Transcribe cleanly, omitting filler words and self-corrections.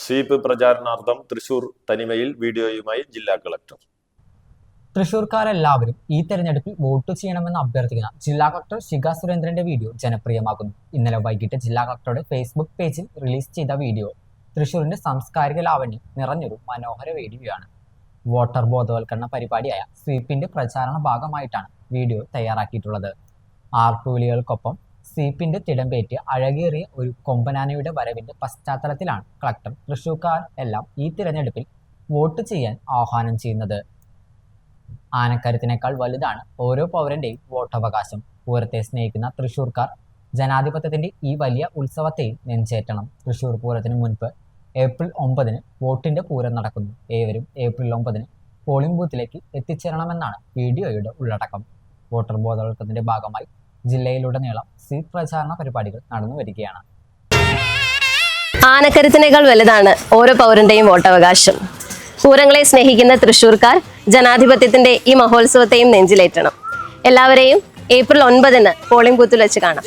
SVEEP പ്രചാരണാർത്ഥം Thrissur തനിമയിൽ വീഡിയോയുമായി ജില്ലാ collector. തൃശൂർക്കാരെല്ലാവരും ഈ തെരഞ്ഞെടുപ്പിൽ വോട്ട് ചെയ്യണമെന്ന് അഭ്യർത്ഥിക്കുന്ന ജില്ലാ കളക്ടർ ശിഖ സുരേന്ദ്രന്റെ വീഡിയോ ജനപ്രിയമാകുന്നു. ഇന്നലെ വൈകിട്ട് ജില്ലാ കളക്ടറുടെ ഫേസ്ബുക്ക് പേജിൽ റിലീസ് ചെയ്ത വീഡിയോ തൃശൂരിന്റെ സാംസ്കാരിക ലാവണ്യം നിറഞ്ഞൊരു മനോഹര വീഡിയോയാണ്. വോട്ടർ ബോധവൽക്കരണ പരിപാടിയായ സ്വീപിന്റെ പ്രചാരണ ഭാഗമായിട്ടാണ് വീഡിയോ തയ്യാറാക്കിയിട്ടുള്ളത്. ആർപ്പുവിളികൾക്കൊപ്പം സ്വീപിന്റെ തിടമ്പേറ്റ് അഴകേറിയ ഒരു കൊമ്പനാനയുടെ വരവിന്റെ പശ്ചാത്തലത്തിലാണ് കളക്ടർ തൃശൂർക്കാർ എല്ലാം ഈ തിരഞ്ഞെടുപ്പിൽ വോട്ട് ചെയ്യാൻ ആഹ്വാനം ചെയ്യുന്നത്. ആനക്കരുത്തിനേക്കാൾ വലുതാണ് ഓരോ പൗരന്റെയും വോട്ടവകാശം. പൂരത്തെ സ്നേഹിക്കുന്ന തൃശൂർക്കാർ ജനാധിപത്യത്തിന്റെ ഈ വലിയ ഉത്സവത്തെയും നെഞ്ചേറ്റണം. തൃശൂർ പൂരത്തിന് മുൻപ് ഏപ്രിൽ 9 വോട്ടിന്റെ പൂരം നടക്കുന്നു. ഏവരും ഏപ്രിൽ 9 പോളിംഗ് ബൂത്തിലേക്ക് എത്തിച്ചേരണമെന്നാണ് വീഡിയോയുടെ ഉള്ളടക്കം. വോട്ടർ ബോധവൽക്കരണത്തിന്റെ ഭാഗമായി ജില്ലയിലുടനീളം സ്വീപ് പ്രചാരണ പരിപാടികൾ നടന്നു വരികയാണ്. ആനക്കരുത്തിനേക്കാൾ വലുതാണ് ഓരോ പൗരന്റെയും വോട്ടവകാശം. പൂരങ്ങളെ സ്നേഹിക്കുന്ന തൃശൂർക്കാർ ജനാധിപത്യത്തിന്റെ ഈ മഹോത്സവത്തെയും നെഞ്ചിലേറ്റണം. എല്ലാവരെയും ഏപ്രിൽ 9 പോളിംഗ് ബൂത്തിൽ വെച്ച് കാണാം.